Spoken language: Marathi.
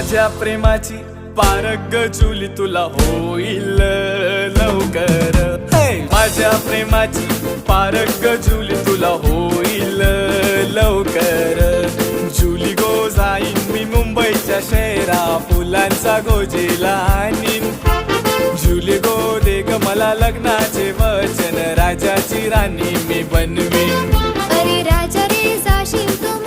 माझ्या प्रेमाची पारग जुली तुला होईल लवकर. माझ्या प्रेमाची पारग जुली तुला होईल लवकर. जुली गो जाईन मी मुंबईच्या शहरा फुलांचा गोजीला आणीन. जुली गो दे ग मला लग्नाचे वचन राजाची राणी मी बनवीन. अरे राजा रे जाशील तू